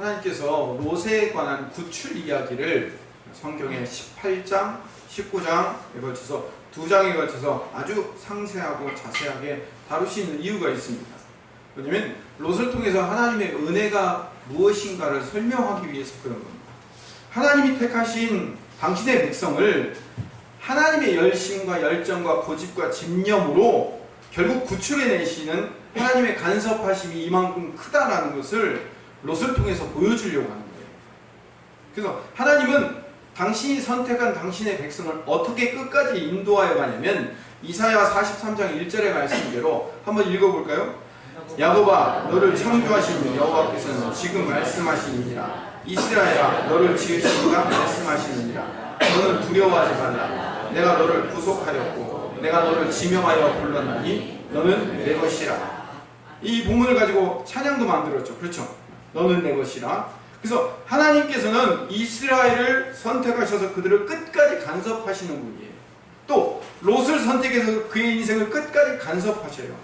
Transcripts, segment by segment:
하나님께서 롯에 관한 구출 이야기를 성경의 18장, 19장에 걸쳐서 2장에 걸쳐서 아주 상세하고 자세하게 다루시는 이유가 있습니다. 왜냐하면 롯을 통해서 하나님의 은혜가 무엇인가를 설명하기 위해서 그런 겁니다. 하나님이 택하신 당신의 백성을 하나님의 열심과 열정과 고집과 집념으로 결국 구출해내시는 하나님의 간섭하심이 이만큼 크다라는 것을 롯을 통해서 보여주려고 하는 거예요. 그래서 하나님은 당신이 선택한 당신의 백성을 어떻게 끝까지 인도하여 가냐면 이사야 43장 1절의 말씀대로 한번 읽어볼까요? 야곱아 너를 창조하신 여호와께서는 지금 말씀하시느니라. 이스라엘아 너를 지으시니까 말씀하시느니라. 너는 두려워하지 말라. 내가 너를 구속하였고 내가 너를 지명하여 불렀나니 너는 내 것이라. 이 본문을 가지고 찬양도 만들었죠. 그렇죠? 너는 내 것이라. 그래서 하나님께서는 이스라엘을 선택하셔서 그들을 끝까지 간섭하시는 분이에요. 또 롯을 선택해서 그의 인생을 끝까지 간섭하셔요.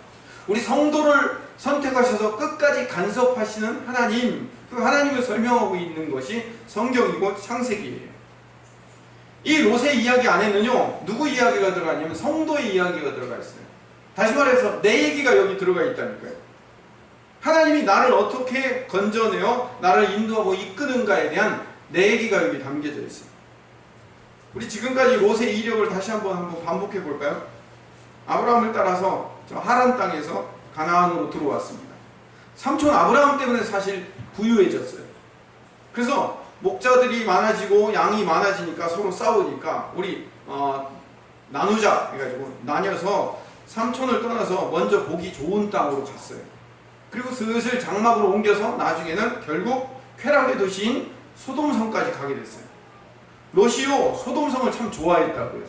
우리 성도를 선택하셔서 끝까지 간섭하시는 하나님, 그 하나님을 설명하고 있는 것이 성경이고 창세기예요. 이 롯의 이야기 안에는요, 누구 이야기가 들어가냐면 성도의 이야기가 들어가 있어요. 다시 말해서 내 얘기가 여기 들어가 있다니까요. 하나님이 나를 어떻게 건져내어 나를 인도하고 이끄는가에 대한 내 얘기가 여기 담겨져 있어요. 우리 지금까지 롯의 이력을 다시 한번 반복해 볼까요? 아브라함을 따라서 저 하란 땅에서 가나안으로 들어왔습니다. 삼촌 아브라함 때문에 사실 부유해졌어요. 그래서 목자들이 많아지고 양이 많아지니까 서로 싸우니까 우리 나누자 해가지고 나뉘어서 삼촌을 떠나서 먼저 보기 좋은 땅으로 갔어요. 그리고 슬슬 장막으로 옮겨서 나중에는 결국 쾌락의 도시인 소돔성까지 가게 됐어요. 롯이요 소돔성을 참 좋아했다고요.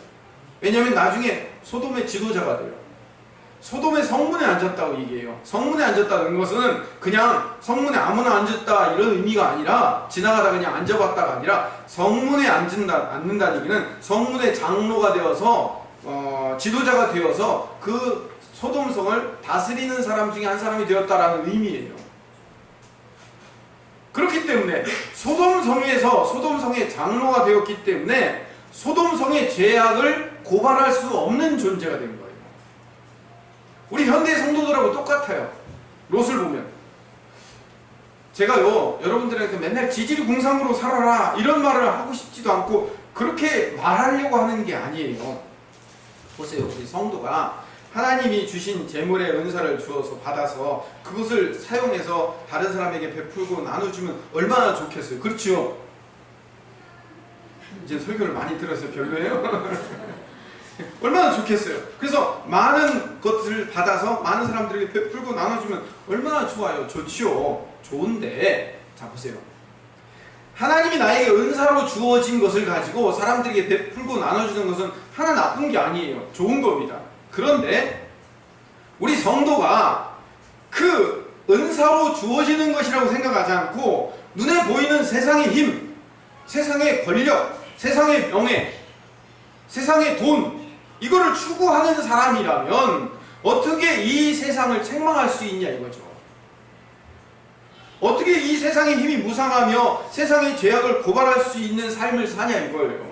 왜냐하면 나중에 소돔의 지도자가 돼요. 소돔의 성문에 앉았다고 얘기해요. 성문에 앉았다는 것은 그냥 성문에 아무나 앉았다 이런 의미가 아니라 지나가다 그냥 앉아봤다가 아니라 성문에 앉는다는 얘기는 성문의 장로가 되어서 지도자가 되어서 그 소돔성을 다스리는 사람 중에 한 사람이 되었다라는 의미예요. 그렇기 때문에 소돔성의 장로가 되었기 때문에 소돔성의 죄악을 고발할 수 없는 존재가 된 거예요. 우리 현대 성도들하고 똑같아요. 롯을 보면 제가요 여러분들에게 맨날 지지리궁상으로 살아라 이런 말을 하고 싶지도 않고 그렇게 말하려고 하는 게 아니에요. 보세요. 우리 성도가 하나님이 주신 재물의 은사를 주어서 받아서 그것을 사용해서 다른 사람에게 베풀고 나눠주면 얼마나 좋겠어요. 그렇죠? 이제 설교를 많이 들어서 별로예요? 얼마나 좋겠어요. 그래서 많은 것들을 받아서 많은 사람들에게 베풀고 나눠주면 얼마나 좋아요. 좋지요. 좋은데 자 보세요. 하나님이 나에게 은사로 주어진 것을 가지고 사람들에게 베풀고 나눠주는 것은 하나 나쁜 게 아니에요. 좋은 겁니다. 그런데 우리 성도가 그 은사로 주어지는 것이라고 생각하지 않고 눈에 보이는 세상의 힘, 세상의 권력, 세상의 명예, 세상의 돈 이거를 추구하는 사람이라면 어떻게 이 세상을 책망할 수 있냐 이거죠. 어떻게 이 세상의 힘이 무상하며 세상의 죄악을 고발할 수 있는 삶을 사냐 이거예요.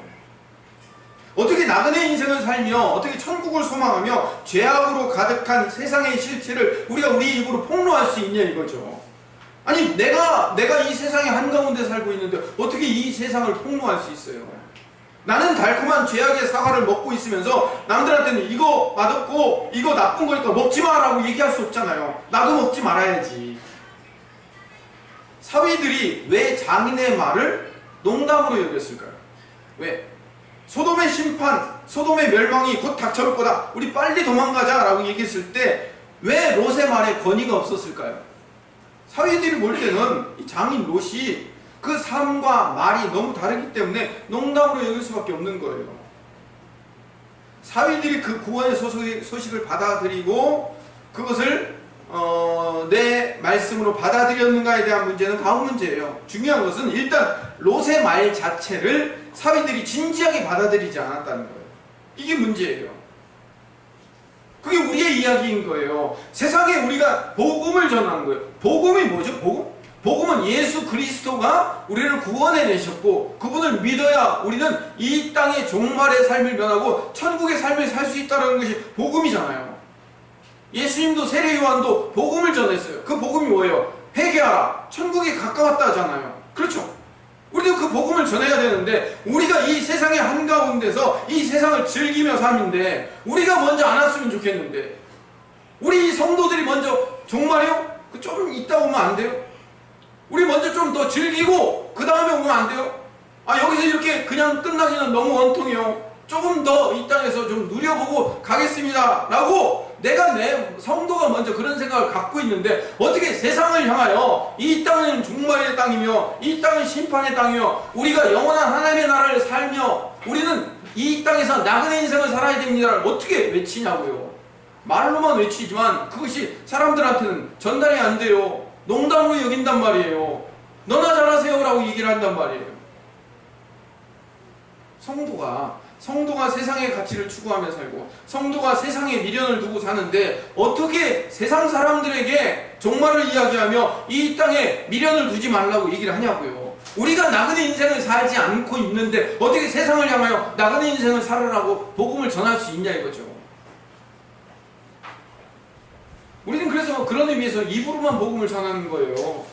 어떻게 나그네 인생을 살며 어떻게 천국을 소망하며 죄악으로 가득한 세상의 실체를 우리가 우리 입으로 폭로할 수 있냐 이거죠. 아니 내가 이 세상의 한가운데 살고 있는데 어떻게 이 세상을 폭로할 수 있어요. 나는 달콤한 죄악의 사과를 먹고 있으면서 남들한테는 이거 맛없고 이거 나쁜 거니까 먹지 마라고 얘기할 수 없잖아요. 나도 먹지 말아야지. 사위들이 왜 장인의 말을 농담으로 여겼을까요? 왜? 소돔의 심판, 소돔의 멸망이 곧 닥쳐올 거다. 우리 빨리 도망가자 라고 얘기했을 때 왜 롯의 말에 권위가 없었을까요? 사위들이 볼 때는 이 장인 롯이 그 삶과 말이 너무 다르기 때문에 농담으로 여길 수밖에 없는 거예요. 사위들이 그 구원의 소식을 받아들이고 그것을 내 말씀으로 받아들였는가에 대한 문제는 다음 문제예요. 중요한 것은 일단 롯의 말 자체를 사위들이 진지하게 받아들이지 않았다는 거예요. 이게 문제예요. 그게 우리의 이야기인 거예요. 세상에 우리가 복음을 전하는 거예요. 복음이 뭐죠? 복음? 복음은 예수 그리스도가 우리를 구원해 내셨고 그분을 믿어야 우리는 이 땅의 종말의 삶을 면하고 천국의 삶을 살 수 있다는 것이 복음이잖아요. 예수님도 세례 요한도 복음을 전했어요. 그 복음이 뭐예요? 회개하라. 천국이 가까웠다 하잖아요. 그렇죠? 우리도 그 복음을 전해야 되는데 우리가 이 세상의 한가운데서 이 세상을 즐기며 사는데 우리가 먼저 안 왔으면 좋겠는데 우리 성도들이 먼저 종말이요? 좀 이따 오면 안 돼요? 우리 먼저 좀 더 즐기고 그 다음에 오면 안 돼요? 여기서 이렇게 그냥 끝나기는 너무 원통이요. 조금 더 이 땅에서 좀 누려보고 가겠습니다 라고 내가 내 성도가 먼저 그런 생각을 갖고 있는데 어떻게 세상을 향하여 이 땅은 종말의 땅이며 이 땅은 심판의 땅이며 우리가 영원한 하나님의 나라를 살며 우리는 이 땅에서 나그네 인생을 살아야 됩니다를 어떻게 외치냐고요. 말로만 외치지만 그것이 사람들한테는 전달이 안 돼요. 농담으로 여긴단 말이에요. 너나 잘하세요 라고 얘기를 한단 말이에요. 성도가 세상의 가치를 추구하며 살고 성도가 세상에 미련을 두고 사는데 어떻게 세상 사람들에게 종말을 이야기하며 이 땅에 미련을 두지 말라고 얘기를 하냐고요. 우리가 나그네 인생을 살지 않고 있는데 어떻게 세상을 향하여 나그네 인생을 살으라고 복음을 전할 수 있냐 이거죠. 우리는 그래서 그런 의미에서 입으로만 복음을 전하는 거예요.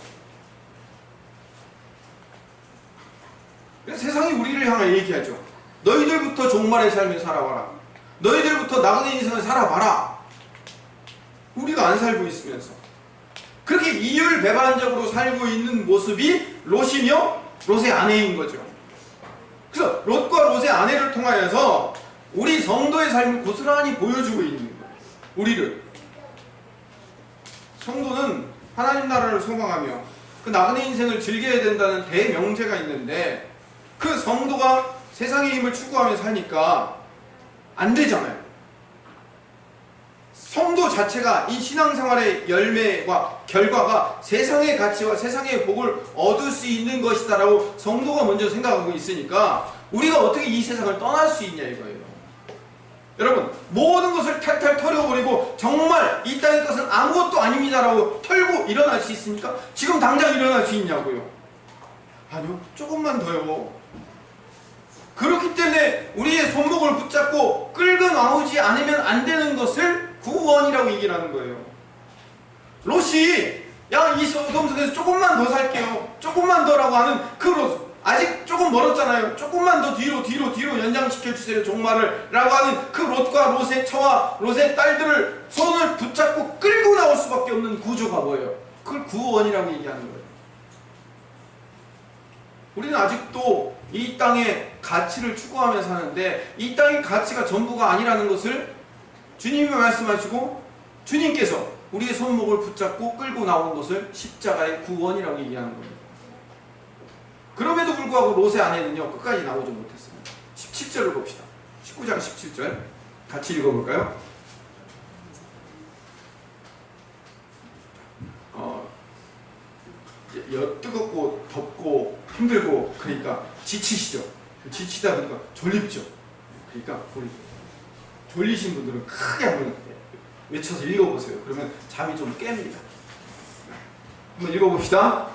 그래서 세상이 우리를 향하여 얘기하죠. 너희들부터 종말의 삶을 살아봐라. 너희들부터 나그네 인생을 살아봐라. 우리가 안 살고 있으면서 그렇게 이율배반적으로 살고 있는 모습이 롯이며 롯의 아내인 거죠. 그래서 롯과 롯의 아내를 통하여서 우리 성도의 삶을 고스란히 보여주고 있는 거예요. 우리를 성도는 하나님 나라를 소망하며 그 나그네 인생을 즐겨야 된다는 대명제가 있는데 그 성도가 세상의 힘을 추구하며 사니까 안 되잖아요. 성도 자체가 이 신앙생활의 열매와 결과가 세상의 가치와 세상의 복을 얻을 수 있는 것이다 라고 성도가 먼저 생각하고 있으니까 우리가 어떻게 이 세상을 떠날 수 있냐 이거예요. 여러분 모든 것을 탈탈 털어버리고 정말 이 땅의 것은 아무것도 아닙니다 라고 털고 일어날 수 있습니까? 지금 당장 일어날 수 있냐고요. 아니요, 조금만 더요. 그렇기 때문에 우리의 손목을 붙잡고 끌고 나오지 않으면 안 되는 것을 구원이라고 얘기를 하는 거예요. 롯이 야, 이 소돔성에서 조금만 더 살게요, 조금만 더라고 하는 그 롯, 아직 조금 멀었잖아요. 조금만 더 뒤로 연장시켜주세요 종말을 라고 하는 그 롯과 롯의 처와 롯의 딸들을 손을 붙잡고 끌고 나올 수밖에 없는 구조가 뭐예요? 그걸 구원이라고 얘기하는 거예요. 우리는 아직도 이 땅의 가치를 추구하며 사는데 이 땅의 가치가 전부가 아니라는 것을 주님이 말씀하시고 주님께서 우리의 손목을 붙잡고 끌고 나온 것을 십자가의 구원이라고 얘기하는 겁니다. 그럼에도 불구하고 롯의 아내는요 끝까지 나오지 못했습니다. 17절을 봅시다. 19장 17절 같이 읽어볼까요? 뜨겁고 덥고 힘들고 그러니까 지치시죠. 지치다 보니까 졸립죠. 그러니까 우리 졸리신 분들은 크게 한번 외쳐서 읽어보세요. 그러면 잠이 좀 깹니다. 한번 읽어봅시다.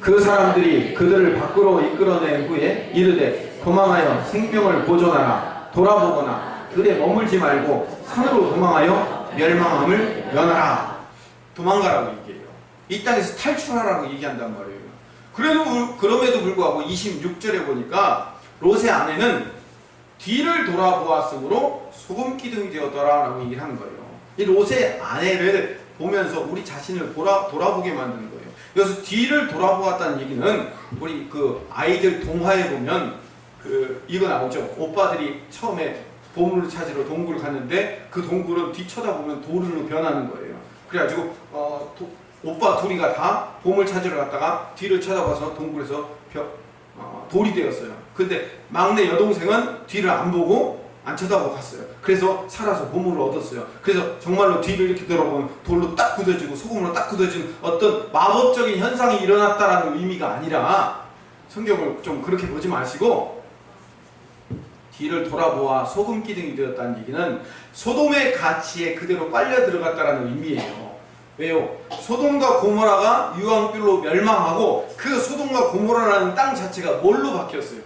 그 사람들이 그들을 밖으로 이끌어낸 후에 이르되 도망하여 생명을 보존하라. 돌아보거나 들에 머물지 말고 산으로 도망하여 멸망함을 면하라. 도망가라고 얘기해요. 이 땅에서 탈출하라고 얘기한단 말이에요. 그럼에도 불구하고 26절에 보니까 롯의 아내는 뒤를 돌아보았으므로 소금기둥이 되었더라 라고 얘기를 하는 거예요. 이 롯의 아내를 보면서 우리 자신을 돌아보게 만드는 거예요. 그래서 뒤를 돌아보았다는 얘기는 우리 그 아이들 동화에 보면 이거 나오죠. 오빠들이 처음에 보물을 찾으러 동굴을 갔는데 그 동굴은 뒤 쳐다보면 돌로 변하는 거예요. 그래가지고 오빠 둘이가 다 보물 찾으러 갔다가 뒤를 쳐다봐서 동굴에서 돌이 되었어요. 근데 막내 여동생은 뒤를 안 보고 안 쳐다보고 갔어요. 그래서 살아서 보물을 얻었어요. 그래서 정말로 뒤를 이렇게 돌아보면 돌로 딱 굳어지고 소금으로 딱 굳어지는 어떤 마법적인 현상이 일어났다라는 의미가 아니라 성경을 좀 그렇게 보지 마시고 뒤를 돌아보아 소금기둥이 되었다는 얘기는 소돔의 가치에 그대로 빨려 들어갔다라는 의미예요. 왜요? 소돔과 고모라가 유황불로 멸망하고 그 소돔과 고모라라는 땅 자체가 뭘로 바뀌었어요?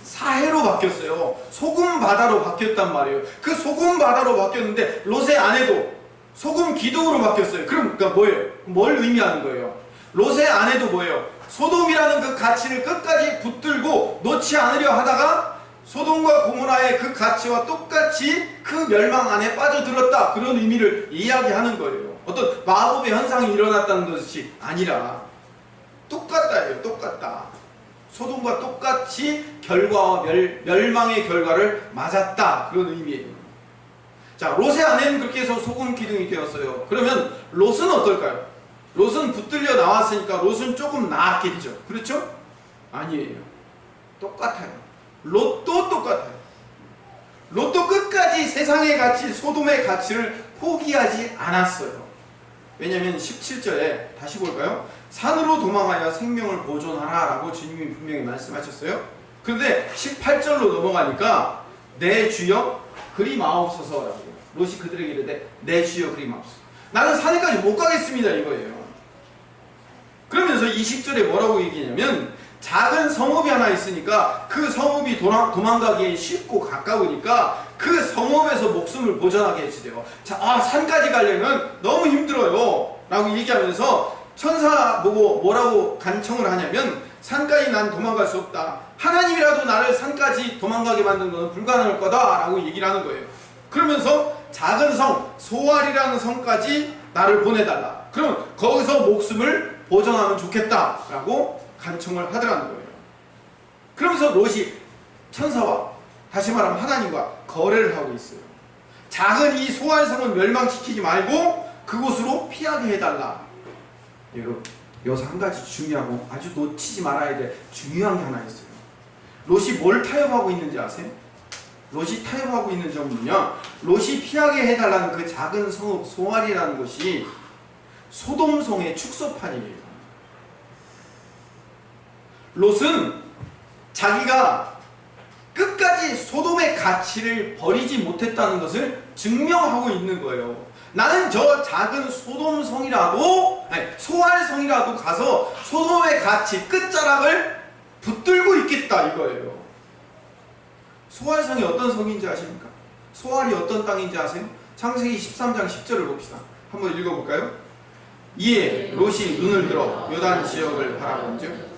사해로 바뀌었어요. 소금 바다로 바뀌었단 말이에요. 그 소금 바다로 바뀌었는데 롯의 아내도 소금 기둥으로 바뀌었어요. 그러니까 뭐예요? 뭘 의미하는 거예요? 롯의 아내도 뭐예요? 소돔이라는 그 가치를 끝까지 붙들고 놓지 않으려 하다가 소돔과 고모라의 그 가치와 똑같이 그 멸망 안에 빠져들었다. 그런 의미를 이야기하는 거예요. 어떤 마법의 현상이 일어났다는 것이 아니라 똑같다예요. 똑같다. 소돔과 똑같이 결과와 멸망의 결과를 맞았다. 그런 의미예요. 자, 롯의 아내는 그렇게 해서 소금 기둥이 되었어요. 그러면 롯은 어떨까요? 롯은 붙들려 나왔으니까 롯은 조금 나았겠죠. 그렇죠? 아니에요. 똑같아요. 롯도 똑같아요. 롯도 끝까지 세상의 가치, 소돔의 가치를 포기하지 않았어요. 왜냐하면 17절에 다시 볼까요? 산으로 도망하여 생명을 보존하라 라고 주님이 분명히 말씀하셨어요. 그런데 18절로 넘어가니까 내 주여 그리마옵소서 라고 롯이 그들에게 이르되 내 주여 그리마옵소서. 나는 산에까지 못 가겠습니다 이거예요. 그러면서 20절에 뭐라고 얘기냐면 작은 성읍이 하나 있으니까 그 성읍이 도망가기에 쉽고 가까우니까 그 성읍에서 목숨을 보존하게 해주세요. 자, 산까지 가려면 너무 힘들어요 라고 얘기하면서 천사 보고 뭐라고 간청을 하냐면 산까지 난 도망갈 수 없다. 하나님이라도 나를 산까지 도망가게 만든 것은 불가능할 거다 라고 얘기를 하는 거예요. 그러면서 작은 성 소알이라는 성까지 나를 보내달라. 그럼 거기서 목숨을 보존하면 좋겠다 라고 간청을 하더라는 거예요. 그러면서 롯이 천사와 다시 말하면 하나님과 거래를 하고 있어요. 작은 이 소알성은 멸망시키지 말고 그곳으로 피하게 해달라. 여러분, 여기서 한 가지 중요하고 아주 놓치지 말아야 될 중요한 게 하나 있어요. 롯이 뭘 타협하고 있는지 아세요? 롯이 타협하고 있는 점은요, 롯이 피하게 해달라는 그 작은 성읍 소알이라는 곳이 소돔성의 축소판이에요. 롯은 자기가 끝까지 소돔의 가치를 버리지 못했다는 것을 증명하고 있는 거예요. 나는 저 작은 소돔성이라도, 아니, 소알성이라도 가서 소돔의 가치, 끝자락을 붙들고 있겠다 이거예요. 소알성이 어떤 성인지 아십니까? 소알이 어떤 땅인지 아세요? 창세기 13장 10절을 봅시다. 한번 읽어볼까요? 이에 롯이 눈을 들어 요단 지역을 바라본즉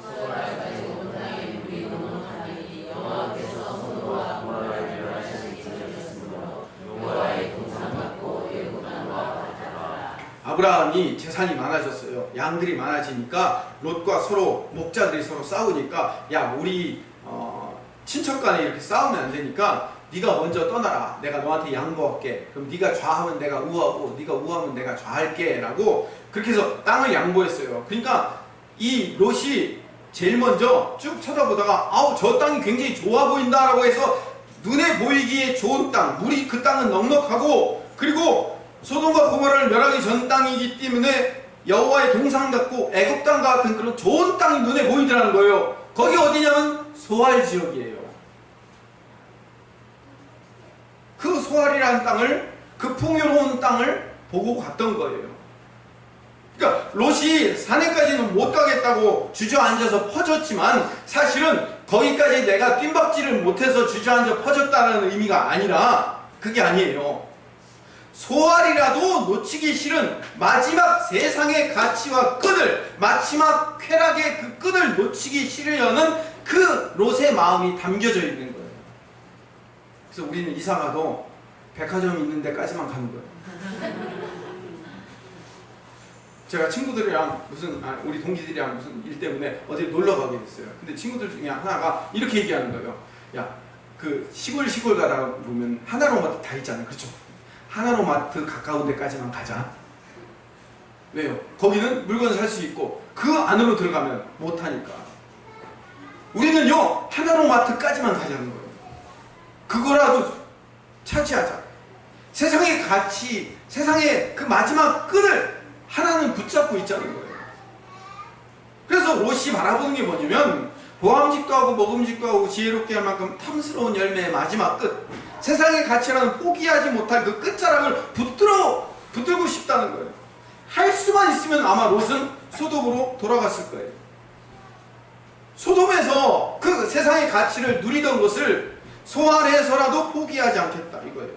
아브라함이 재산이 많아졌어요. 양들이 많아지니까 롯과 서로 목자들이 서로 싸우니까 야 우리 친척 간에 이렇게 싸우면 안 되니까 네가 먼저 떠나라. 내가 너한테 양보할게. 그럼 네가 좌하면 내가 우하고 네가 우하면 내가 좌할게 라고 그렇게 해서 땅을 양보했어요. 그러니까 이 롯이 제일 먼저 쭉 쳐다보다가 아우 저 땅이 굉장히 좋아 보인다 라고 해서 눈에 보이기에 좋은 땅, 물이 그 땅은 넉넉하고 그리고 소돔과 고모라를 멸하기 전 땅이기 때문에 여호와의 동상 같고 애굽 땅과 같은 그런 좋은 땅이 눈에 보이더라는 거예요. 거기 어디냐면 소알 지역이에요. 그 소알이라는 땅을, 그 풍요로운 땅을 보고 갔던 거예요. 그러니까 롯이 산에까지는 못 가겠다고 주저앉아서 퍼졌지만 사실은 거기까지 내가 뜀박질을 못해서 주저앉아 퍼졌다는 의미가 아니라 그게 아니에요. 소알이라도 놓치기 싫은 마지막 세상의 가치와 끈을, 마지막 쾌락의 그 끈을 놓치기 싫으려는 그 롯의 마음이 담겨져 있는 거예요. 그래서 우리는 이상하도 백화점이 있는 데까지만 가는 거예요. 제가 친구들이랑 우리 동기들이랑 무슨 일 때문에 어디 놀러 가게 됐어요. 근데 친구들 중에 하나가 이렇게 얘기하는 거예요. 야, 그 시골 가다 보면 하나로마트 다 있잖아요. 그렇죠? 하나로마트 가까운 데까지만 가자. 왜요? 거기는 물건 살 수 있고 그 안으로 들어가면 못하니까. 우리는요 하나로마트까지만 가자는 거예요. 그거라도 차지하자. 세상의 가치, 세상의 그 마지막 끈을 하나는 붙잡고 있자는 거예요. 그래서 롯이 바라보는 게 뭐냐면 보암직도 하고 먹음직도 하고 지혜롭게 할 만큼 탐스러운 열매의 마지막 끝, 세상의 가치라는 포기하지 못할 그 끝자락을 붙들고 싶다는 거예요. 할 수만 있으면 아마 롯은 소돔으로 돌아갔을 거예요. 소돔에서 그 세상의 가치를 누리던 것을 소환해서라도 포기하지 않겠다 이거예요.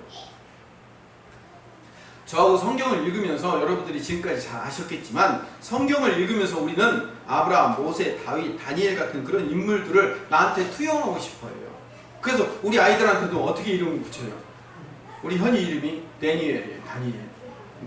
저하고 성경을 읽으면서 여러분들이 지금까지 잘 아셨겠지만 성경을 읽으면서 우리는 아브라함, 모세, 다윗, 다니엘 같은 그런 인물들을 나한테 투영하고 싶어요. 그래서 우리 아이들한테도 어떻게 이름을 붙여요? 우리 현이 이름이 다니엘이에요.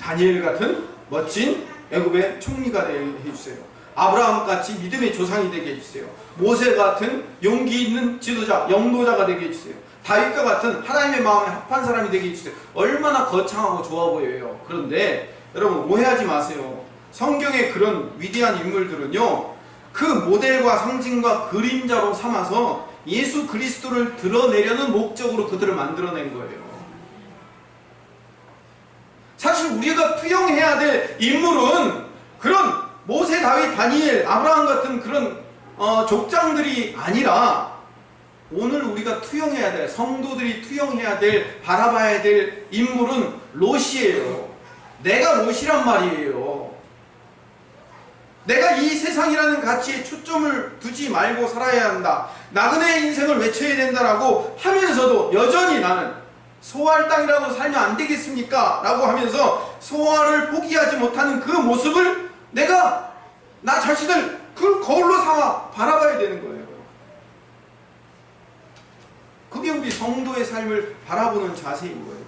다니엘 같은 멋진 애굽의 총리가 되게 해주세요. 아브라함 같이 믿음의 조상이 되게 해주세요. 모세 같은 용기 있는 지도자, 영도자가 되게 해주세요. 다윗과 같은 하나님의 마음에 합한 사람이 되게 해주세요. 얼마나 거창하고 좋아 보여요. 그런데 여러분 오해하지 마세요. 성경의 그런 위대한 인물들은요, 그 모델과 상징과 그림자로 삼아서 예수 그리스도를 드러내려는 목적으로 그들을 만들어낸 거예요. 사실 우리가 투영해야 될 인물은 그런 모세, 다윗, 다니엘, 아브라함 같은 그런 족장들이 아니라 오늘 우리가 투영해야 될, 성도들이 투영해야 될, 바라봐야 될 인물은 롯이에요. 내가 롯이란 말이에요. 내가 이 세상이라는 가치에 초점을 두지 말고 살아야 한다. 나그네의 인생을 외쳐야 된다라고 하면서도 여전히 나는 소활 땅이라도 살면 안 되겠습니까? 라고 하면서 소활을 포기하지 못하는 그 모습을 내가 나 자신을 그걸 거울로 삼아 바라봐야 되는 거예요. 그게 우리 성도의 삶을 바라보는 자세인 거예요.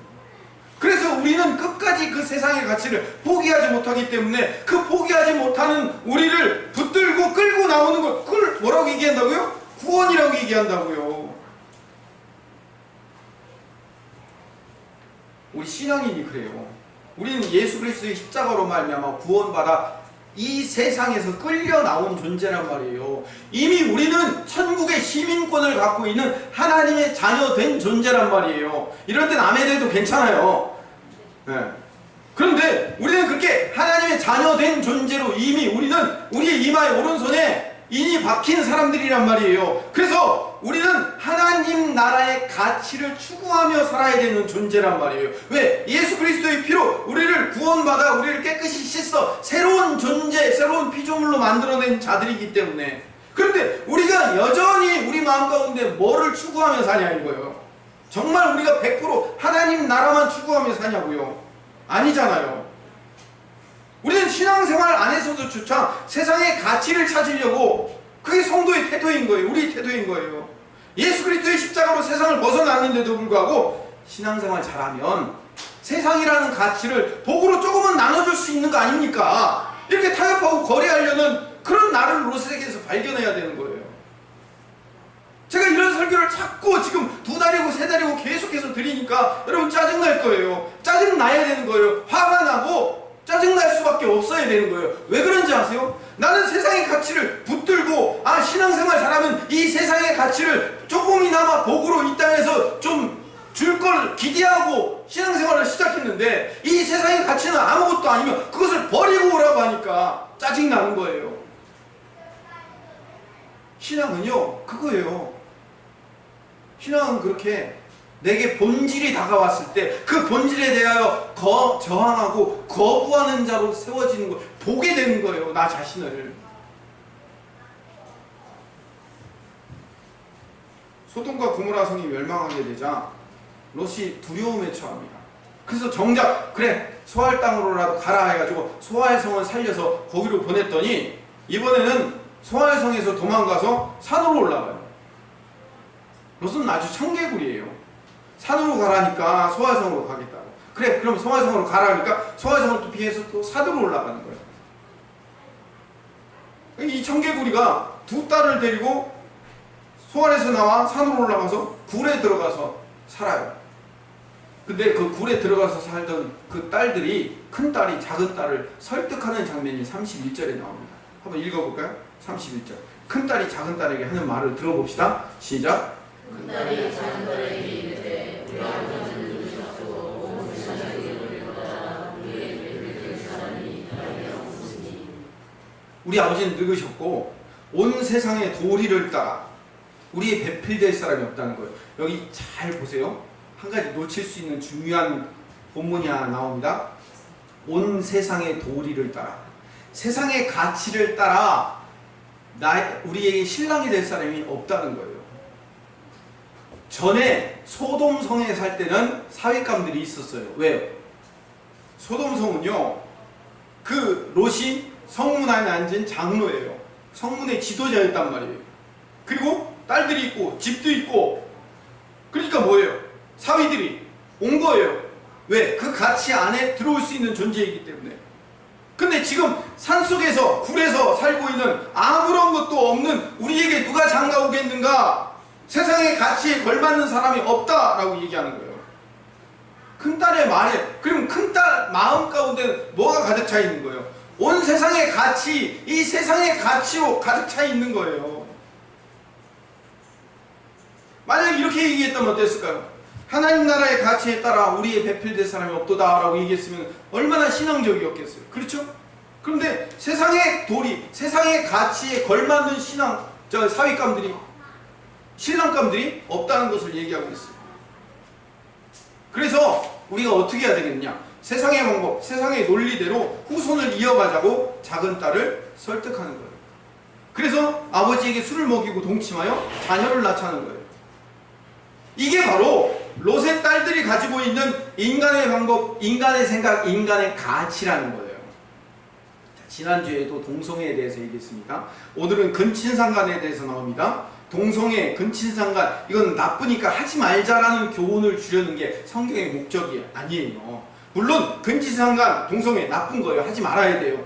그래서 우리는 끝까지 그 세상의 가치를 포기하지 못하기 때문에 그 포기하지 못하는 우리를 붙들고 끌고 나오는 것, 그걸 뭐라고 얘기한다고요? 구원이라고 얘기한다고요. 우리 신앙인이 그래요. 우리는 예수 그리스도의 십자가로 말미암아 구원받아 이 세상에서 끌려 나온 존재란 말이에요. 이미 우리는 천국의 시민권을 갖고 있는 하나님의 자녀 된 존재란 말이에요. 이럴 땐 아멘 해도 괜찮아요. 네. 그런데 우리는 그렇게 하나님의 자녀 된 존재로 이미 우리는 우리의 이마의 오른손에 인이 박힌 사람들이란 말이에요. 그래서 우리는 하나님 나라의 가치를 추구하며 살아야 되는 존재란 말이에요. 왜? 예수 그리스도의 피로 우리를 구원받아 우리를 깨끗이 씻어 새로운 존재, 새로운 피조물로 만들어낸 자들이기 때문에. 그런데 우리가 여전히 우리 마음 가운데 뭐를 추구하며 사냐 이거예요. 정말 우리가 100% 하나님 나라만 추구하며 사냐고요? 아니잖아요. 우리는 신앙생활 안에서도 조차 세상의 가치를 찾으려고, 그게 성도의 태도인 거예요. 우리 태도인 거예요. 예수 그리스도의 십자가로 세상을 벗어났는데도 불구하고 신앙생활 잘하면 세상이라는 가치를 복으로 조금은 나눠줄 수 있는 거 아닙니까? 이렇게 타협하고 거래하려는 그런 나를 롯에게서 발견해야 되는 거예요. 제가 이런 설교를 자꾸 지금 2달이고 3달이고 계속해서 드리니까 여러분 짜증날 거예요. 짜증나야 되는 거예요. 화가 나고 짜증날 수밖에 없어야 되는 거예요. 왜 그런지 아세요? 나는 세상의 가치를 붙들고 신앙생활 잘하면 이 세상의 가치를 조금이나마 복으로 이 땅에서 좀 줄 걸 기대하고 신앙생활을 시작했는데 이 세상의 가치는 아무것도 아니면 그것을 버리고 오라고 하니까 짜증나는 거예요. 신앙은요 그거예요. 신앙은 그렇게 내게 본질이 다가왔을 때 그 본질에 대하여 저항하고 거부하는 자로 세워지는 거, 보게 되는 거예요. 나 자신을. 소돔과 고모라 성이 멸망하게 되자 롯이 두려움에 처합니다. 그래서 정작 그래 소알 땅으로라도 가라 해가지고 소알성을 살려서 거기로 보냈더니 이번에는 소알성에서 도망가서 산으로 올라가요. 롯은 아주 청개구리예요. 산으로 가라니까 소알성으로 가겠다고. 그래 그럼 소알성으로 가라 하니까 소알성을 또 피해서 또 산으로 올라가는 거예요. 이 청개구리가 2딸을 데리고 소알에서 나와 산으로 올라가서 굴에 들어가서 살아요. 근데 그 굴에 들어가서 살던 그 딸들이 큰 딸이 작은 딸을 설득하는 장면이 31절에 나옵니다. 한번 읽어볼까요? 31절. 큰 딸이 작은 딸에게 하는 말을 들어봅시다. 시작. 큰 딸이 작은 딸에게 이르되 우리 아버지는 늙으셨고 온 세상에 이르리로다 우리의 배필 사람이 나에게 없으니. 우리 아버지는 늙으셨고 온 세상의 도리를 따라 우리의 배필될 사람이 없다는 거예요. 여기 잘 보세요. 한 가지 놓칠 수 있는 중요한 본문이 하나 나옵니다. 온 세상의 도리를 따라, 세상의 가치를 따라 우리에게 신랑이 될 사람이 없다는 거예요. 전에 소돔성에 살 때는 사윗감들이 있었어요. 왜요? 소돔성은요, 그 롯이 성문 안에 앉은 장로예요. 성문의 지도자였단 말이에요. 그리고 딸들이 있고 집도 있고, 그러니까 뭐예요? 사위들이 온 거예요. 왜? 그 가치 안에 들어올 수 있는 존재이기 때문에. 근데 지금 산속에서 굴에서 살고 있는 아무런 것도 없는 우리에게 누가 장가 오겠는가? 세상의 가치에 걸맞는 사람이 없다라고 얘기하는 거예요. 큰딸의 말에, 그럼 큰딸 마음 가운데 뭐가 가득 차 있는 거예요? 온 세상의 가치, 이 세상의 가치로 가득 차 있는 거예요. 만약 이렇게 얘기했다면 어땠을까요? 하나님 나라의 가치에 따라 우리의 배필될 사람이 없도다 라고 얘기했으면 얼마나 신앙적이었겠어요. 그렇죠? 그런데 세상의 도리, 세상의 가치에 걸맞는 사윗감들이, 신랑감들이 없다는 것을 얘기하고 있어요. 그래서 우리가 어떻게 해야 되겠냐? 세상의 방법, 세상의 논리대로 후손을 이어가자고 작은 딸을 설득하는 거예요. 그래서 아버지에게 술을 먹이고 동침하여 자녀를 낳자는 거예요. 이게 바로 롯의 딸들이 가지고 있는 인간의 방법, 인간의 생각, 인간의 가치라는 거예요. 지난주에도 동성애에 대해서 얘기했습니다. 오늘은 근친상간에 대해서 나옵니다. 동성애, 근친상간, 이건 나쁘니까 하지 말자라는 교훈을 주려는 게 성경의 목적이 아니에요. 물론 근친상간, 동성애 나쁜 거예요. 하지 말아야 돼요.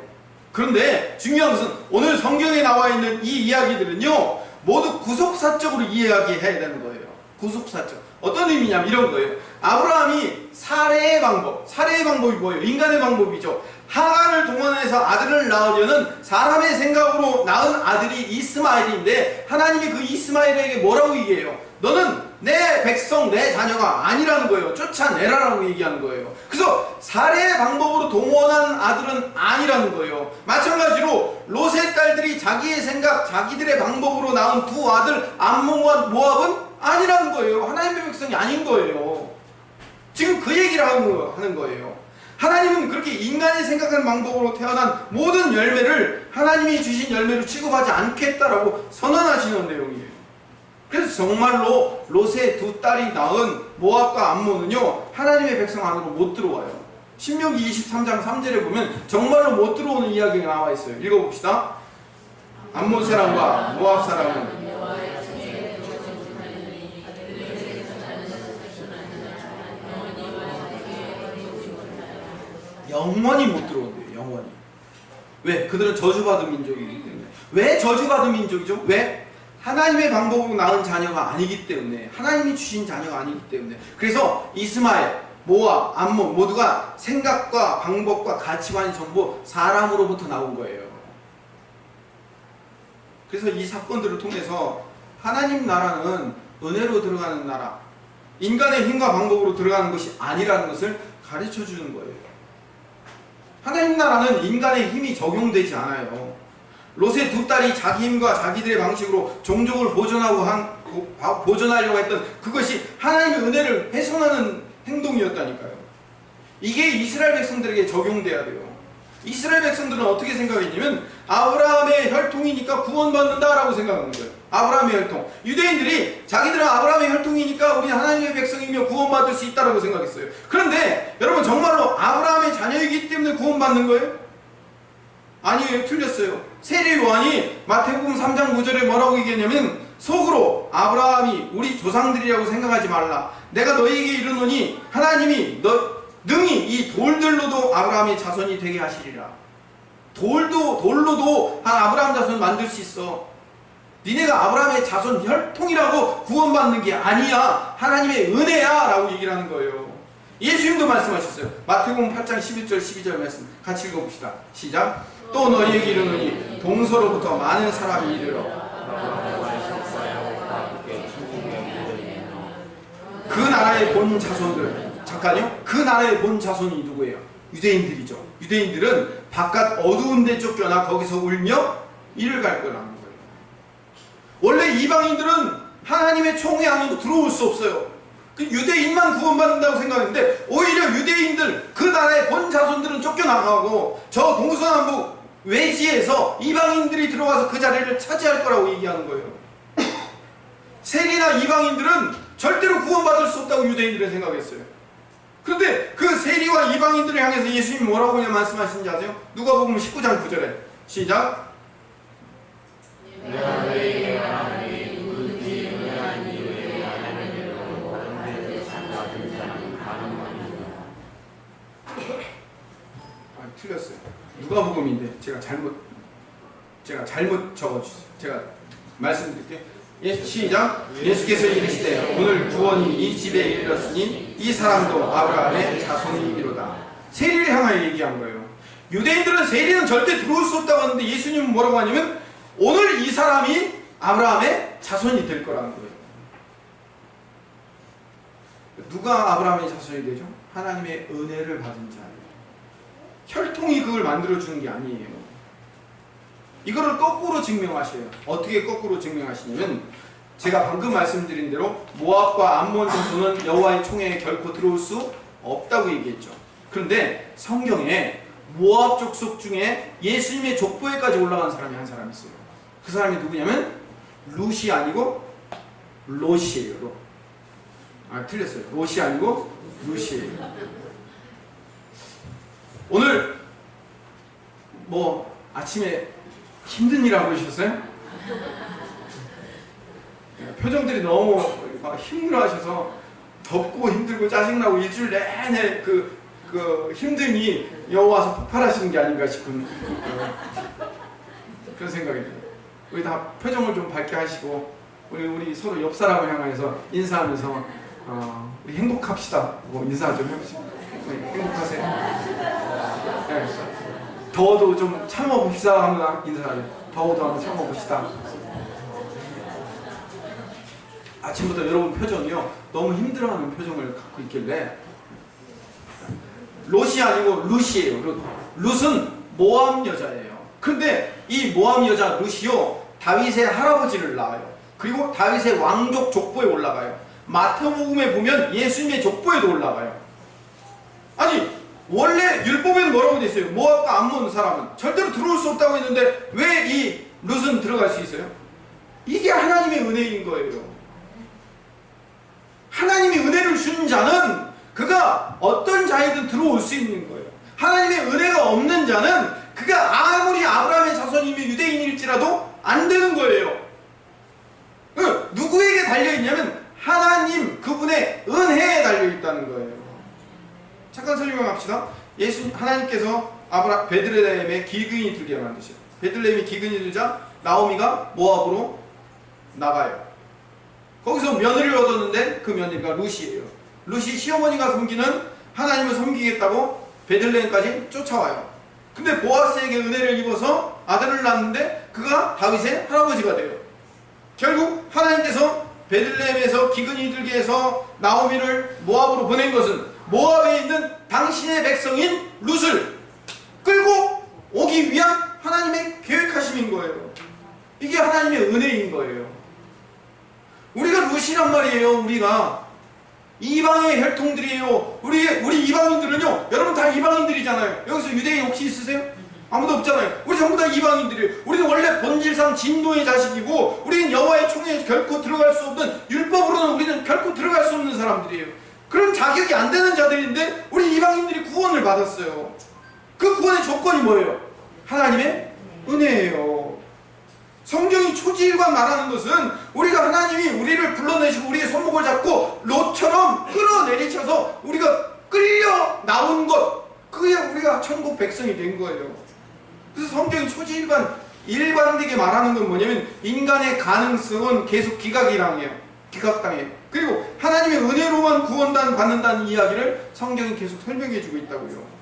그런데 중요한 것은 오늘 성경에 나와 있는 이 이야기들은요, 모두 구속사적으로 이해하게 해야 되는 거예요. 구속사적. 어떤 의미냐면 이런 거예요. 아브라함이 살해의 방법이 뭐예요? 인간의 방법이죠. 하간을 동원해서 아들을 낳으려는 사람의 생각으로 낳은 아들이 이스마엘인데, 하나님이 그 이스마엘에게 뭐라고 얘기해요? 너는 내 백성, 내 자녀가 아니라는 거예요. 쫓아내라라고 얘기하는 거예요. 그래서 살해의 방법으로 동원한 아들은 아니라는 거예요. 마찬가지로 롯의 딸들이 자기의 생각, 자기들의 방법으로 낳은 두 아들 암몬과 모압은 아니라는 거예요. 하나님의 백성이 아닌 거예요. 지금 그 얘기를 하는 거예요. 하나님은 그렇게 인간이 생각하는 방법으로 태어난 모든 열매를 하나님이 주신 열매로 취급하지 않겠다라고 선언하시는 내용이에요. 그래서 정말로 롯의 두 딸이 낳은 모압과 암몬은요, 하나님의 백성 안으로 못 들어와요. 신명기 23장 3절에 보면 정말로 못 들어오는 이야기가 나와 있어요. 읽어봅시다. 암몬 사람과 모압 사람은 영원히 못 들어온대요. 영원히. 왜? 그들은 저주받은 민족이기 때문에. 왜 저주받은 민족이죠? 왜? 하나님의 방법으로 낳은 자녀가 아니기 때문에, 하나님이 주신 자녀가 아니기 때문에. 그래서 이스마엘, 모압, 암몬 모두가 생각과 방법과 가치관이 전부 사람으로부터 나온 거예요. 그래서 이 사건들을 통해서 하나님 나라는 은혜로 들어가는 나라, 인간의 힘과 방법으로 들어가는 것이 아니라는 것을 가르쳐 주는 거예요. 하나님 나라는 인간의 힘이 적용되지 않아요. 롯의 두 딸이 자기 힘과 자기들의 방식으로 종족을 보존하려고 했던 그것이 하나님의 은혜를 훼손하는 행동이었다니까요. 이게 이스라엘 백성들에게 적용돼야 돼요. 이스라엘 백성들은 어떻게 생각했냐면 아브라함의 혈통이니까 구원받는다라고 생각하는 거예요. 아브라함의 혈통. 유대인들이 자기들은 아브라함의 혈통이니까 우리 하나님의 백성이며 구원받을 수 있다라고 생각했어요. 그런데 여러분, 정말로 아브라함의 자녀이기 때문에 구원받는 거예요? 아니에요. 틀렸어요. 세례 요한이 마태복음 3장 9절에 뭐라고 얘기했냐면, 속으로 아브라함이 우리 조상들이라고 생각하지 말라. 내가 너희에게 이르노니 하나님이 능히 이 돌들로도 아브라함의 자손이 되게 하시리라. 돌로도 아브라함 자손 만들 수 있어. 니네가 아브라함의 자손 혈통이라고 구원받는 게 아니야. 하나님의 은혜야 라고 얘기를 하는 거예요. 예수님도 말씀하셨어요. 마태복음 8장 11절 12절 말씀 같이 읽어봅시다. 시작. 또 너희에게 이르노니 동서로부터 많은 사람이 이르러 그 나라의 본 자손들, 잠깐요. 그 나라의 본 자손이 누구예요? 유대인들이죠. 유대인들은 바깥 어두운 데 쫓겨나 거기서 울며 이를 갈 거라는 거예요. 원래 이방인들은 하나님의 총회 안으로 들어올 수 없어요. 그 유대인만 구원받는다고 생각했는데 오히려 유대인들 그 나라의 본 자손들은 쫓겨나가고 저 동서남북 외지에서 이방인들이 들어와서 그 자리를 차지할 거라고 얘기하는 거예요. 세리나 이방인들은 절대로 구원받을 수 없다고 유대인들은 생각했어요. 그런데 그 세리와 이방인들을 향해서 예수님이 뭐라고 그냥 말씀하시는지 아세요? 누가복음 19장 9절에 시작. 내가 너희에게 말하니 누구든지 의한 이유에 하나님을 모르고 하나님의 상 같은 자는 가늠하니라. 틀렸어요. 누가복음인데 제가 잘못 적어주세요. 제가 말씀드릴게요. 시작. 예수께서 이르시되 오늘 구원이 이 집에 이르렀으니 이 사람도 아브라함의 자손이니로다. 세리를 향하여 얘기한 거예요. 유대인들은 세리는 절대 들어올 수 없다고 하는데 예수님은 뭐라고 하냐면 오늘 이 사람이 아브라함의 자손이 될 거라는 거예요. 누가 아브라함의 자손이 되죠? 하나님의 은혜를 받은 자예요. 혈통이 그걸 만들어주는 게 아니에요. 이거를 거꾸로 증명하셔요. 어떻게 거꾸로 증명하시냐면 제가 방금 말씀드린 대로 모압과 암몬 정도는 여호와의 총회에 결코 들어올 수 없다고 얘기했죠. 그런데 성경에 모압 족속 중에 예수님의 족보에까지 올라간 사람이 한 사람이 있어요. 그 사람이 누구냐면 룻이 아니고 롯이에요. 롯. 틀렸어요. 롯이 아니고 룻이에요. 오늘 아침에 힘든 일 하고 계셨어요? 표정들이 너무 힘들어하셔서 덥고 힘들고 짜증나고 일주일 내내 그 힘듦이 여호와서 폭발하시는 게 아닌가 싶은 그런 생각이 들어요. 우리 다 표정을 좀 밝게 하시고 우리 서로 옆 사람을 향해서 인사하면서 우리 행복합시다. 인사 좀 해보시죠. 행복하세요. 네. 더워도 좀 참아봅시다 하면 인사해요. 더워도 한번 참아봅시다. 아침부터 여러분 표정이요 너무 힘들어하는 표정을 갖고 있길래 롯이 아니고 룻이에요. 룻은 모함 여자예요. 그런데 이 모함 여자 룻이요 다윗의 할아버지를 낳아요. 그리고 다윗의 왕족 족보에 올라가요. 마태복음에 보면 예수님의 족보에도 올라가요. 아니 원래 율법에는 뭐라고 돼 있어요? 모압과 암몬 사람은 절대로 들어올 수 없다고 했는데 왜 이 룻은 들어갈 수 있어요? 이게 하나님의 은혜인 거예요. 하나님이 은혜를 주는 자는 그가 어떤 자이든 들어올 수 있는 거예요. 하나님의 은혜가 없는 자는 그가 아무리 아브라함의 자손이며 유대인일지라도 안 되는 거예요. 누구에게 달려있냐면 하나님 그분의 은혜에 달려있다는 거예요. 잠깐 설명합시다. 하나님께서 베들레헴에 기근이 들게 만드셔요. 베들레헴이 기근이 들자 나오미가 모압으로 나가요. 거기서 며느리를 얻었는데 그 며느리가 룻이에요. 룻이 시어머니가 섬기는 하나님을 섬기겠다고 베들레헴까지 쫓아와요. 근데 보아스에게 은혜를 입어서 아들을 낳는데 그가 다윗의 할아버지가 돼요. 결국 하나님께서 베들레헴에서 기근이 들게 해서 나오미를 모압으로 보낸 것은 모압에 있는 당신의 백성인 룻을 끌고 오기 위한 하나님의 계획하심인 거예요. 이게 하나님의 은혜인 거예요. 우리가 룻이란 말이에요. 우리가 이방의 혈통들이에요. 우리 이방인들은요 여러분 다 이방인들이잖아요. 여기서 유대인 혹시 있으세요? 아무도 없잖아요. 우리 전부 다 이방인들이에요. 우리는 원래 본질상 진노의 자식이고 우리는 여호와의 총회에 결코 들어갈 수 없는 율법으로는 우리는 결코 들어갈 수 없는 사람들이에요. 그런 자격이 안 되는 자들인데 우리 이방인들이 구원을 받았어요. 그 구원의 조건이 뭐예요? 하나님의 은혜예요. 성경이 초지일관 말하는 것은 우리가 하나님이 우리를 불러내시고 우리의 손목을 잡고 롯처럼 끌어내리셔서 우리가 끌려 나온 것, 그게 우리가 천국 백성이 된 거예요. 그래서 성경이 초지일관 일관되게 말하는 건 뭐냐면 인간의 가능성은 계속 기각당해요. 그리고 하나님의 은혜로만 구원받는다는 이야기를 성경이 계속 설명해 주고 있다고요.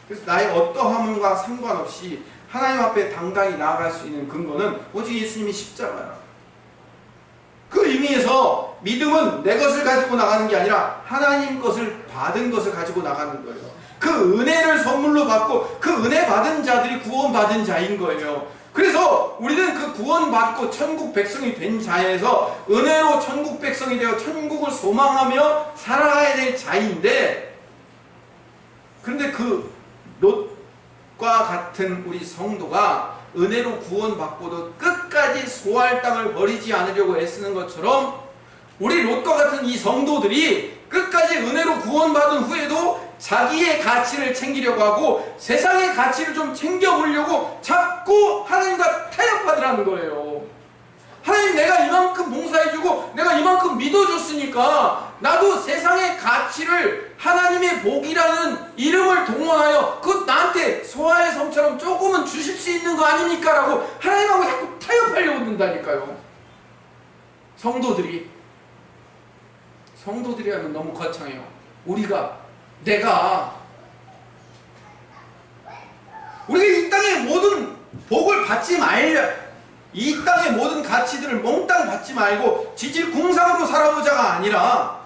그래서 나의 어떠함과 상관없이 하나님 앞에 당당히 나아갈 수 있는 근거는 오직 예수님이 십자가야. 그 의미에서 믿음은 내 것을 가지고 나가는 게 아니라 하나님 것을 받은 것을 가지고 나가는 거예요. 그 은혜를 선물로 받고 그 은혜 받은 자들이 구원받은 자인 거예요. 그래서 그래서 우리는 그 구원받고 천국 백성이 된 자에서 은혜로 천국 백성이 되어 천국을 소망하며 살아가야 될 자인데, 그런데 그 롯과 같은 우리 성도가 은혜로 구원받고도 끝까지 소할 땅을 버리지 않으려고 애쓰는 것처럼, 우리 롯과 같은 이 성도들이 끝까지 은혜로 구원받은 후에도 자기의 가치를 챙기려고 하고 세상의 가치를 좀 챙겨보려고 자꾸 하나님과 타협하더라는 거예요. 하나님, 내가 이만큼 봉사해주고 내가 이만큼 믿어줬으니까 나도 세상의 가치를 하나님의 복이라는 이름을 동원하여 그 나한테 소아의 성처럼 조금은 주실 수 있는 거 아닙니까? 라고 하나님하고 자꾸 타협하려고 든다니까요. 성도들이 하면 너무 거창해요. 내가 이 땅의 모든 복을 받지 말려, 이 땅의 모든 가치들을 몽땅 받지 말고 지질궁상으로 살아보자가 아니라,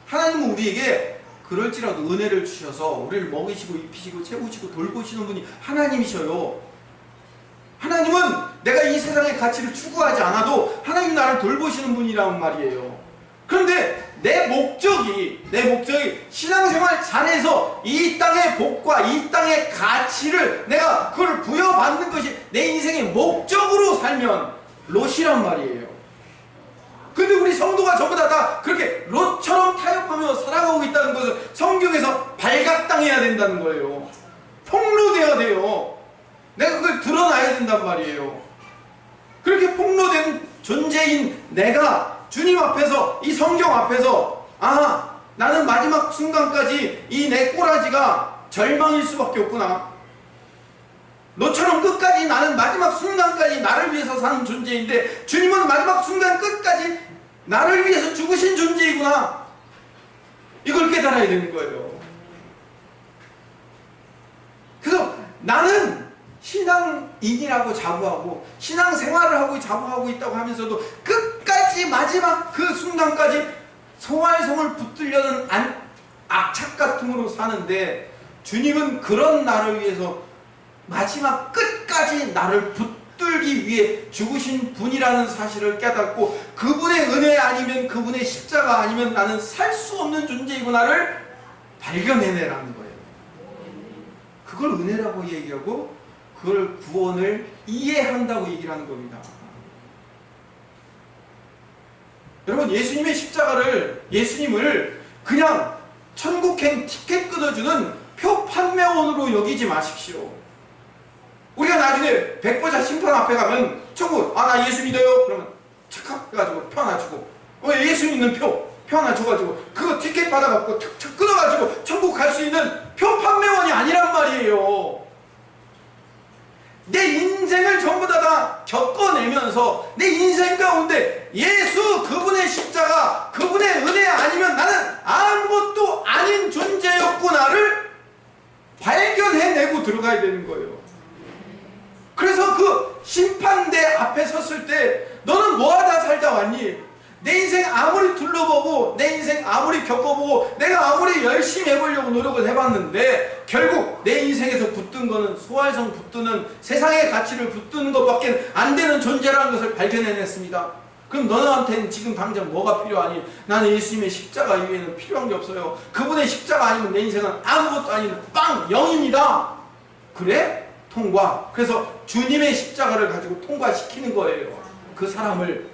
하나님은 우리에게 그럴지라도 은혜를 주셔서 우리를 먹이시고 입히시고 채우시고 돌보시는 분이 하나님이셔요. 하나님은 내가 이 세상의 가치를 추구하지 않아도 하나님이 나를 돌보시는 분이란 말이에요. 그런데 내 목적이 신앙생활 잘해서 이 땅의 복과 이 땅의 가치를 내가 그걸 부여받는 것이 내 인생의 목적으로 살면 롯이란 말이에요. 근데 우리 성도가 전부 다 그렇게 롯처럼 타협하며 살아가고 있다는 것을 성경에서 발각당해야 된다는 거예요. 폭로되어야 돼요. 내가 그걸 드러나야 된단 말이에요. 그렇게 폭로된 존재인 내가 주님 앞에서, 이 성경 앞에서, 나는 마지막 순간까지 이 내 꼬라지가 절망일 수밖에 없구나. 너처럼 끝까지 나는 마지막 순간까지 나를 위해서 사는 존재인데 주님은 마지막 순간 끝까지 나를 위해서 죽으신 존재이구나. 이걸 깨달아야 되는 거예요. 그래서 나는 신앙인이라고 자부하고 신앙생활을 하고 자부하고 있다고 하면서도 끝까지 마지막 그 순간까지 소활성을 붙들려는 악착 같음으로 사는데, 주님은 그런 나를 위해서 마지막 끝까지 나를 붙들기 위해 죽으신 분이라는 사실을 깨닫고, 그분의 은혜 아니면, 그분의 십자가 아니면 나는 살 수 없는 존재이구나를 발견해내라는 거예요. 그걸 은혜라고 얘기하고 그걸 구원을 이해한다고 얘기를 하는 겁니다. 여러분, 예수님을 그냥 천국행 티켓 끊어주는 표 판매원으로 여기지 마십시오. 우리가 나중에 백보자 심판 앞에 가면 천국, 나 예수 믿어요? 그러면 착각해가지고 표 하나 주고, 예수 믿는 표 하나 줘가지고 그거 티켓 받아갖고 툭툭 끊어가지고 천국 갈 수 있는 표 판매원이 아니란 말이에요. 내 인생을 전부 다 겪어내면서 내 인생 가운데 예수, 그분의 십자가, 그분의 은혜 아니면 나는 아무것도 아닌 존재였구나를 발견해내고 들어가야 되는 거예요. 그래서 그 심판대 앞에 섰을 때 너는 뭐하다 살다 왔니? 내 인생 아무리 둘러보고 내 인생 아무리 겪어보고 내가 아무리 열심히 해보려고 노력을 해봤는데 결국 내 인생에서 붙든 거는 소활성 붙드는 세상의 가치를 붙드는 것밖에 안 되는 존재라는 것을 발견해냈습니다. 그럼 너한테는 지금 당장 뭐가 필요하니? 나는 예수님의 십자가 이외에는 필요한 게 없어요. 그분의 십자가 아니면 내 인생은 아무것도 아닌 빵 0입니다. 그래? 통과. 그래서 주님의 십자가를 가지고 통과시키는 거예요. 그 사람을.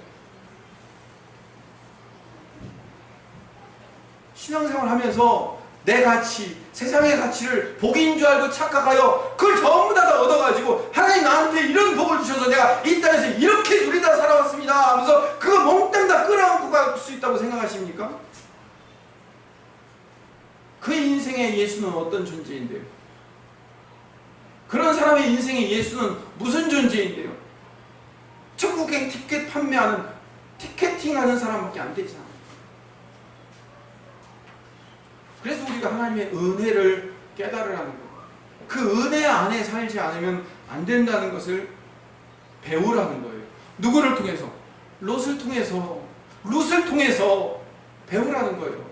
신앙생활 하면서 내 가치, 세상의 가치를 복인 줄 알고 착각하여 그걸 전부 다 얻어가지고 하나님 나한테 이런 복을 주셔서 내가 이 땅에서 이렇게 누리다 살아왔습니다 하면서 그거 몽땅 다 끌어안고 갈 수 있다고 생각하십니까? 그 인생의 예수는 어떤 존재인데요? 그런 사람의 인생의 예수는 무슨 존재인데요? 천국행 티켓 판매하는, 티켓팅하는 사람밖에 안 되잖아. 그래서 우리가 하나님의 은혜를 깨달으라는 거예요. 그 은혜 안에 살지 않으면 안 된다는 것을 배우라는 거예요. 누구를 통해서? 롯을 통해서 배우라는 거예요.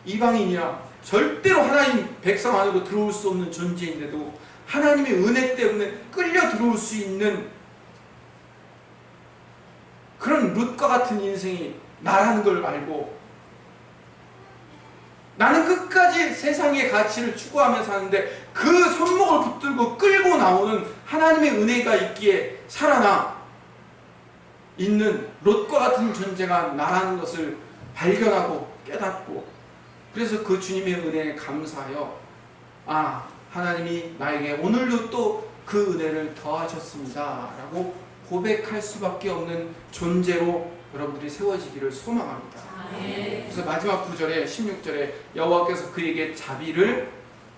이방인이야 절대로 하나님 백성 안으로 들어올 수 없는 존재인데도 하나님의 은혜 때문에 끌려 들어올 수 있는 그런 룻과 같은 인생이 나라는 걸 알고, 나는 끝까지 세상의 가치를 추구하며 사는데 그 손목을 붙들고 끌고 나오는 하나님의 은혜가 있기에 살아나 있는 롯과 같은 존재가 나라는 것을 발견하고 깨닫고, 그래서 그 주님의 은혜에 감사하여 하나님이 나에게 오늘도 또 그 은혜를 더하셨습니다 라고 고백할 수밖에 없는 존재로 여러분들이 세워지기를 소망합니다. 그래서 마지막 9절에 16절에 여호와께서 그에게 자비를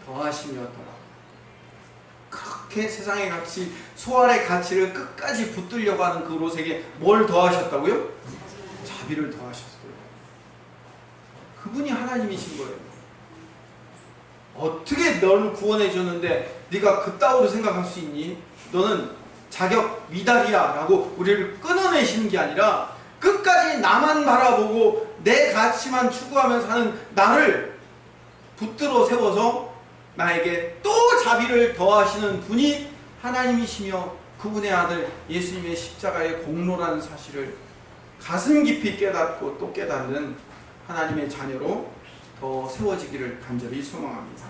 더하시며더라. 그렇게 세상의 가치, 소알의 가치를 끝까지 붙들려고 하는 그 롯에게 뭘 더하셨다고요? 자비를 더하셨어요. 그분이 하나님이신 거예요. 어떻게 너를 구원해 줬는데 네가 그따위로 생각할 수 있니? 너는 자격 미달이야 라고 우리를 끊어내시는 게 아니라 끝까지 나만 바라보고 내 가치만 추구하면서 사는 나를 붙들어 세워서 나에게 또 자비를 더하시는 분이 하나님이시며 그분의 아들 예수님의 십자가의 공로라는 사실을 가슴 깊이 깨닫고 또 깨닫는 하나님의 자녀로 더 세워지기를 간절히 소망합니다.